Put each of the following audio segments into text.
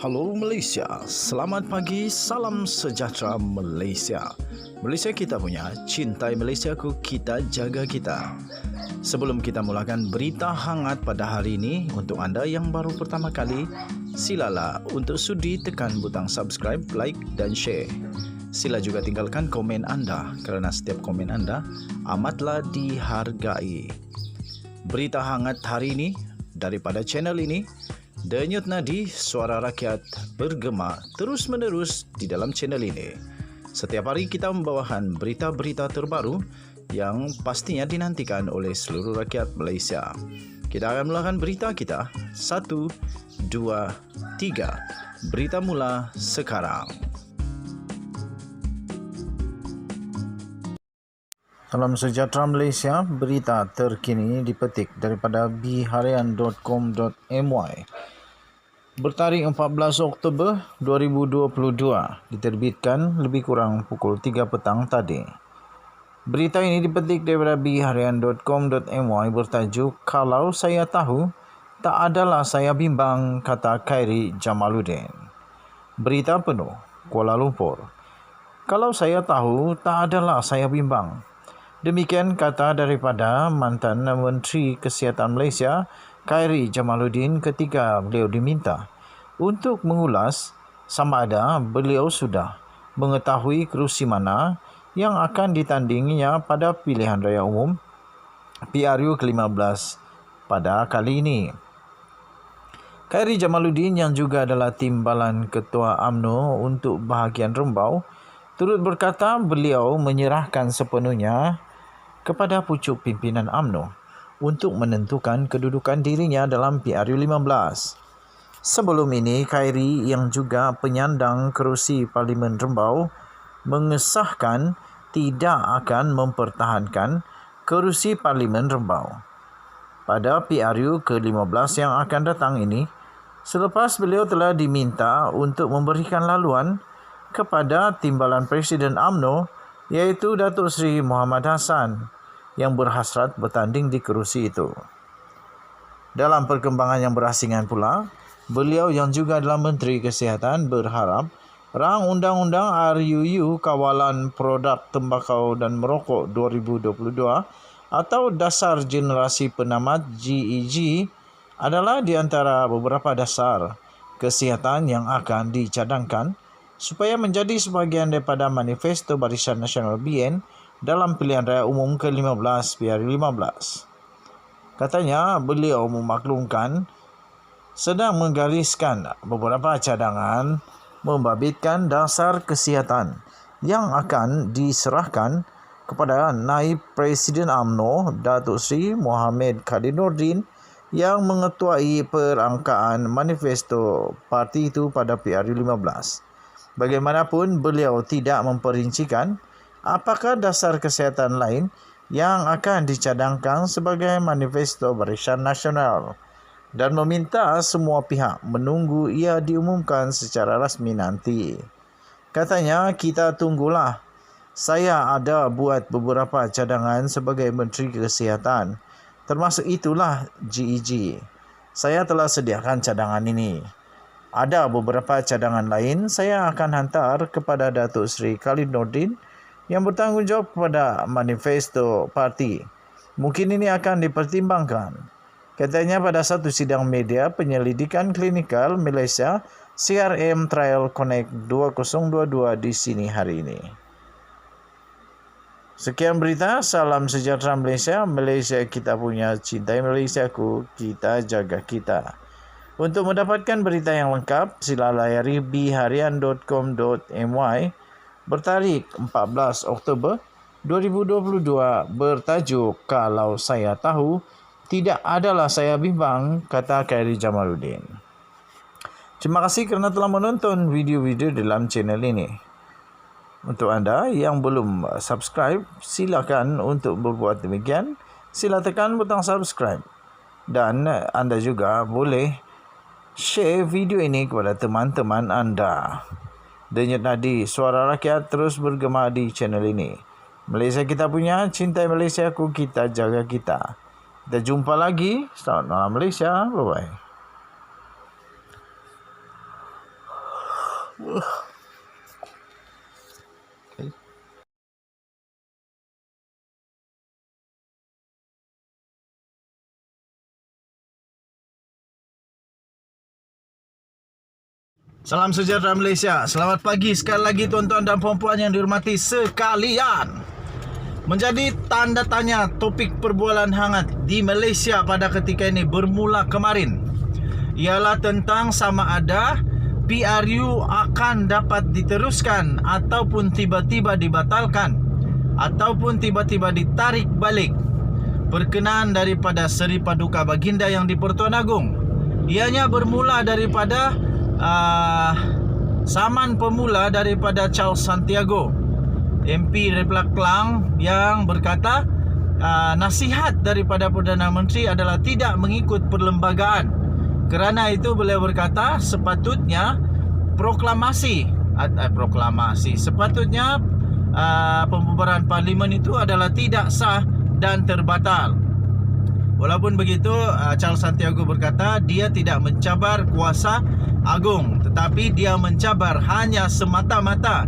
Halo Malaysia, selamat pagi, salam sejahtera Malaysia. Malaysia kita punya, cintai Malaysiaku, kita jaga kita. Sebelum kita mulakan berita hangat pada hari ini, untuk anda yang baru pertama kali, silalah untuk sudi tekan butang subscribe, like dan share. Sila juga tinggalkan komen anda kerana setiap komen anda amatlah dihargai. Berita hangat hari ini daripada channel ini, Denyut nadi suara rakyat bergema terus-menerus di dalam channel ini. Setiap hari kita membawakan berita-berita terbaru yang pastinya dinantikan oleh seluruh rakyat Malaysia. Kita akan mulakan berita kita. 1, 2, 3. Berita mula sekarang. Salam sejahtera Malaysia, berita terkini dipetik daripada bharian.com.my. Bertarikh 14 Oktober 2022, diterbitkan lebih kurang pukul 3 petang tadi. Berita ini dipetik daripada bharian.com.my bertajuk "Kalau saya tahu, tak adalah saya bimbang," kata Khairi Jamaluddin. Berita penuh, Kuala Lumpur. "Kalau saya tahu, tak adalah saya bimbang." Demikian kata daripada mantan Menteri Kesihatan Malaysia, Khairi Jamaluddin, ketika beliau diminta untuk mengulas sama ada beliau sudah mengetahui kerusi mana yang akan ditandinginya pada pilihan raya umum PRU ke-15 pada kali ini. Khairi Jamaluddin yang juga adalah timbalan Ketua UMNO untuk bahagian Rembau turut berkata beliau menyerahkan sepenuhnya kepada pucuk pimpinan UMNO untuk menentukan kedudukan dirinya dalam PRU 15. Sebelum ini, Khairi yang juga penyandang kerusi Parlimen Rembau mengesahkan tidak akan mempertahankan kerusi Parlimen Rembau pada PRU ke-15 yang akan datang ini, selepas beliau telah diminta untuk memberikan laluan kepada timbalan Presiden UMNO iaitu Datuk Seri Muhammad Hassan yang berhasrat bertanding di kerusi itu. Dalam perkembangan yang berasingan pula, beliau yang juga adalah Menteri Kesihatan berharap rang Undang-Undang RUU Kawalan Produk Tembakau dan Merokok 2022 atau Dasar Generasi Penamat GEG adalah di antara beberapa dasar kesihatan yang akan dicadangkan supaya menjadi sebahagian daripada manifesto Barisan Nasional BN dalam pilihan raya umum ke-15 PRU 15. Katanya beliau memaklumkan sedang menggariskan beberapa cadangan membabitkan dasar kesihatan yang akan diserahkan kepada Naib Presiden UMNO Datuk Seri Mohamed Khalil Nordin yang mengetuai perangkaan manifesto parti itu pada PRU 15. Bagaimanapun, beliau tidak memperincikan apakah dasar kesihatan lain yang akan dicadangkan sebagai manifesto Barisan Nasional dan meminta semua pihak menunggu ia diumumkan secara rasmi nanti. Katanya, "Kita tunggulah. Saya ada buat beberapa cadangan sebagai Menteri Kesihatan. Termasuk itulah GEG. Saya telah sediakan cadangan ini. Ada beberapa cadangan lain saya akan hantar kepada Datuk Seri Khalil Nordin yang bertanggungjawab kepada manifesto parti. Mungkin ini akan dipertimbangkan," katanya pada satu sidang media penyelidikan klinikal Malaysia CRM Trial Connect 2022 di sini hari ini. Sekian berita, salam sejahtera Malaysia. Malaysia kita punya, cintai Malaysiaku, kita jaga kita. Untuk mendapatkan berita yang lengkap, sila layari bharian.com.my bertarikh 14 Oktober 2022 bertajuk "Kalau saya tahu, tidak adalah saya bimbang," kata Khairi Jamaluddin. Terima kasih kerana telah menonton video-video dalam channel ini. Untuk anda yang belum subscribe, silakan untuk berbuat demikian. Sila tekan butang subscribe. Dan anda juga boleh share video ini kepada teman-teman anda. Denyut nadi suara rakyat terus bergema di channel ini. Malaysia kita punya, cintai Malaysiaku, kita jaga kita. Kita jumpa lagi. Selamat malam Malaysia. Bye-bye. Salam sejahtera Malaysia. Selamat pagi sekali lagi tuan-tuan dan puan-puan yang dihormati sekalian. Menjadi tanda tanya topik perbualan hangat di Malaysia pada ketika ini bermula kemarin ialah tentang sama ada PRU akan dapat diteruskan ataupun tiba-tiba dibatalkan ataupun tiba-tiba ditarik balik berkenaan daripada Seri Paduka Baginda yang di Pertuan Agong. Ianya bermula daripada saman pemula daripada Charles Santiago, MP Replak Klang, yang berkata nasihat daripada Perdana Menteri adalah tidak mengikut perlembagaan. Kerana itu beliau berkata sepatutnya sepatutnya pembubaran parlimen itu adalah tidak sah dan terbatal. Walaupun begitu, Charles Santiago berkata dia tidak mencabar kuasa agung, tetapi dia mencabar hanya semata-mata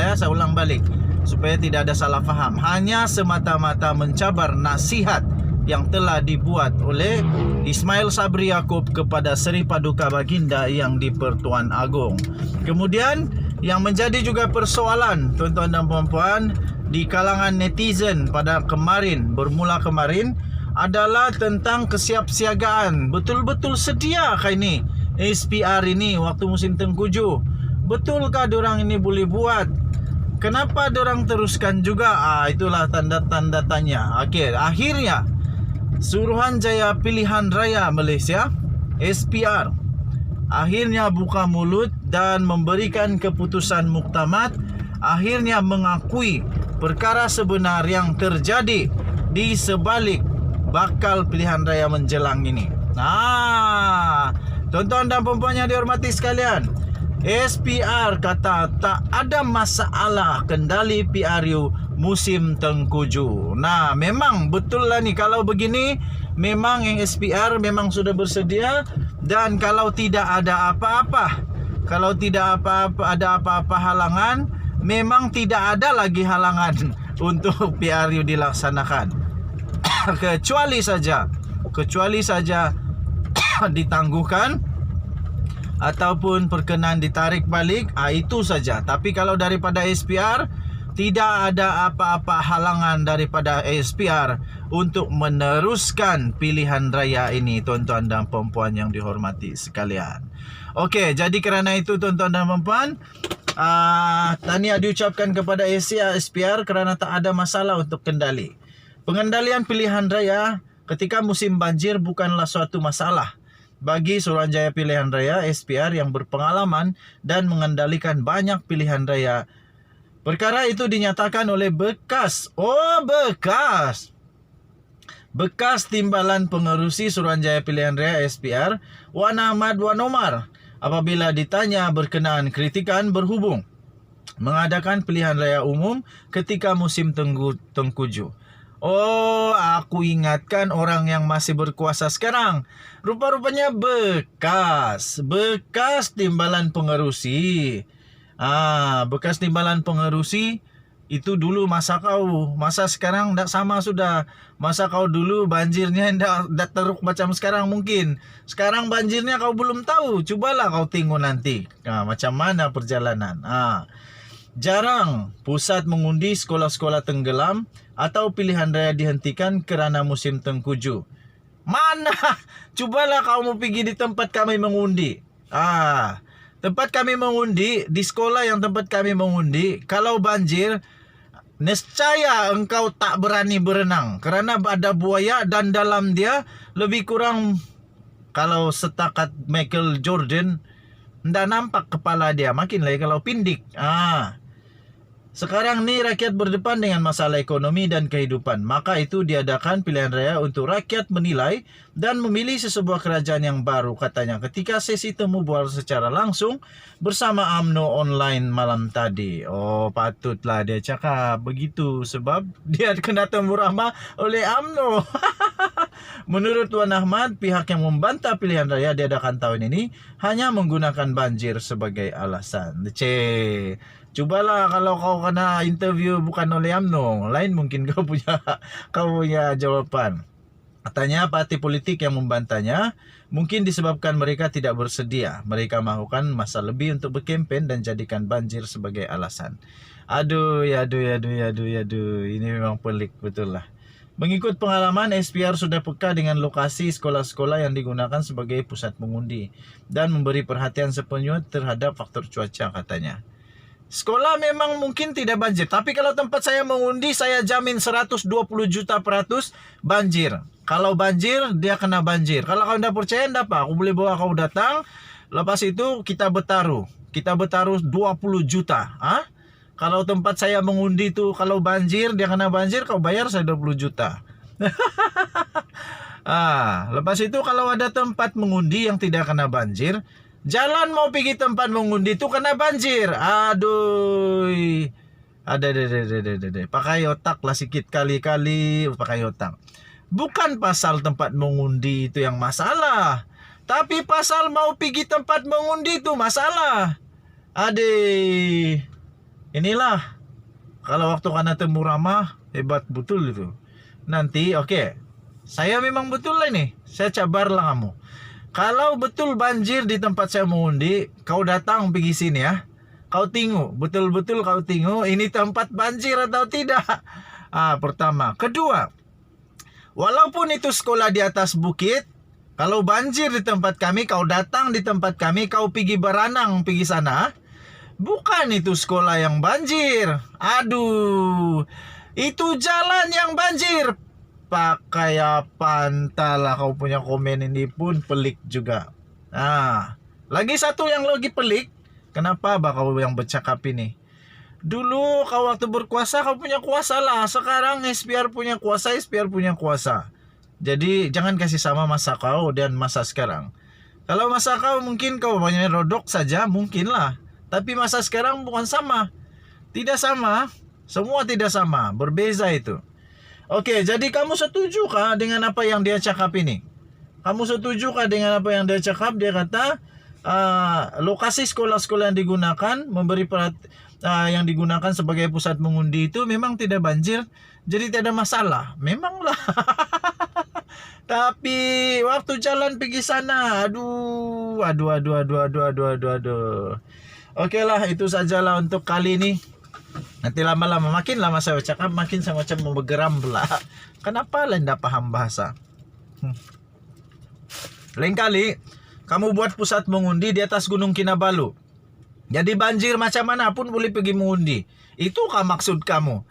ya, saya ulang balik supaya tidak ada salah faham, hanya semata-mata mencabar nasihat yang telah dibuat oleh Ismail Sabri Yaakob kepada Seri Paduka Baginda yang di Pertuan Agong. Kemudian yang menjadi juga persoalan tuan-tuan dan puan-puan di kalangan netizen pada bermula kemarin adalah tentang kesiapsiagaan. Betul-betul sediakah ini SPR ini waktu musim tengkujuh? Betulkah diorang ini boleh buat? Kenapa diorang teruskan juga? Itulah tanda-tanda tanya. Okey, akhirnya Suruhanjaya Pilihan Raya Malaysia SPR akhirnya buka mulut dan memberikan keputusan muktamad, akhirnya mengakui perkara sebenar yang terjadi di sebalik bakal pilihan raya menjelang ini. Tuan-tuan dan puan-puan yang dihormati sekalian, SPR kata tak ada masalah kendali PRU musim tengkujuh. Memang betul lah ni, kalau begini memang yang SPR memang sudah bersedia, dan kalau tidak ada apa-apa, ada apa-apa halangan, memang tidak ada lagi halangan untuk PRU dilaksanakan. kecuali saja ditangguhkan ataupun perkenan ditarik balik, itu saja. Tapi kalau daripada SPR tidak ada apa-apa halangan daripada SPR untuk meneruskan pilihan raya ini, tuan-tuan dan puan-puan yang dihormati sekalian. Okey, jadi kerana itu tuan-tuan dan puan-puan, tahniah diucapkan kepada SPR kerana tak ada masalah untuk kendali. Pengendalian pilihan raya ketika musim banjir bukanlah suatu masalah bagi Suruhanjaya Pilihan Raya SPR yang berpengalaman dan mengendalikan banyak pilihan raya. Perkara itu dinyatakan oleh bekas timbalan pengerusi Suruhanjaya Pilihan Raya SPR, Wan Ahmad Wan Omar, apabila ditanya berkenaan kritikan berhubung mengadakan pilihan raya umum ketika musim tengkujuh. Aku ingatkan orang yang masih berkuasa sekarang. Rupa-rupanya bekas timbalan pengerusi. Bekas timbalan pengerusi itu dulu masa sekarang tak sama sudah. Masa kau dulu banjirnya tak teruk macam sekarang mungkin. Sekarang banjirnya kau belum tahu. Cubalah kau tengok nanti macam mana perjalanan. Jarang pusat mengundi sekolah-sekolah tenggelam atau pilihan raya dihentikan kerana musim tengkujuh. Mana? Cubalah kau mau pergi di tempat kami mengundi. Tempat kami mengundi, di sekolah yang tempat kami mengundi, kalau banjir, nescaya engkau tak berani berenang kerana ada buaya dan dalam dia lebih kurang, kalau setakat Michael Jordan, tidak nampak kepala dia, makin lagi kalau pindik. Sekarang ni rakyat berdepan dengan masalah ekonomi dan kehidupan. Maka itu diadakan pilihan raya untuk rakyat menilai dan memilih sesebuah kerajaan yang baru, katanya ketika sesi temu bual secara langsung bersama UMNO online malam tadi. Patutlah dia cakap begitu sebab dia kena temu ramah oleh UMNO. Menurut Wan Ahmad, pihak yang membantah pilihan raya diadakan tahun ini hanya menggunakan banjir sebagai alasan. Cobalah kalau kau kena interview bukan oleh UMNO, lain mungkin kau punya jawaban. Katanya parti politik yang membantahnya mungkin disebabkan mereka tidak bersedia. Mereka melakukan masa lebih untuk berkempen dan jadikan banjir sebagai alasan. Aduh. Ini memang pelik betul lah. Mengikut pengalaman, SPR sudah peka dengan lokasi sekolah-sekolah yang digunakan sebagai pusat mengundi dan memberi perhatian sepenuhnya terhadap faktor cuaca katanya. Sekolah memang mungkin tidak banjir, tapi kalau tempat saya mengundi, saya jamin 120 juta % banjir. Kalau banjir, dia kena banjir. Kalau kau tidak percaya, tidak apa. Aku boleh bawa kau datang. Lepas itu kita bertaruh. Kita bertaruh 20 juta. Kalau tempat saya mengundi itu, kalau banjir, dia kena banjir, kau bayar saya 20 juta. Lepas itu kalau ada tempat mengundi yang tidak kena banjir, jalan mau pergi tempat mengundi itu kena banjir. Aduh. Ada. Pakai otak lah sikit kali-kali, pakai otak. Bukan pasal tempat mengundi itu yang masalah, tapi pasal mau pergi tempat mengundi itu masalah. Inilah kalau waktu kena temu ramah hebat betul itu. Nanti saya memang betul lah ini. Saya cabarlah kamu. Kalau betul banjir di tempat saya mengundi, kau datang pergi sini ya. Kau tengok, betul-betul kau tengok ini tempat banjir atau tidak. Pertama. Kedua, walaupun itu sekolah di atas bukit, kalau banjir di tempat kami, kau datang di tempat kami, kau pergi berenang pergi sana, bukan itu sekolah yang banjir. Aduh, itu jalan yang banjir. Pakai apa entahlah, kau punya komen ini pun pelik juga. Lagi satu yang lagi pelik. Kenapa kau yang bercakap ini? Dulu kau waktu berkuasa kau punya kuasa lah. Sekarang SPR punya kuasa, SPR punya kuasa. Jadi jangan kasih sama masa kau dan masa sekarang. Kalau masa kau mungkin kau banyak rodok saja, mungkin lah. Tapi masa sekarang bukan sama. Tidak sama. Semua tidak sama. Berbeza itu. Jadi kamu setuju kah dengan apa yang dia cakap ini? Kamu setuju kah dengan apa yang dia cakap? Dia kata lokasi sekolah-sekolah yang digunakan yang digunakan sebagai pusat mengundi itu memang tidak banjir, jadi tidak ada masalah. Memanglah. Tapi waktu jalan pergi sana, aduh. Lah, itu sajalah untuk kali ini. Nanti lama-lama makin lama saya cakap makin saya macam mau bergeram pula. Kenapa lah tidak paham bahasa? Lain kali kamu buat pusat mengundi di atas Gunung Kinabalu. Jadi banjir macam mana pun boleh pergi mengundi. Itukah maksud kamu?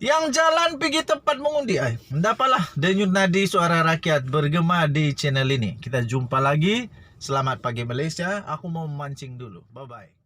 Yang jalan pergi tempat mengundi. Tidak apalah. Denyut nadi suara rakyat bergema di channel ini. Kita jumpa lagi. Selamat pagi Malaysia. Aku mau memancing dulu. Bye-bye.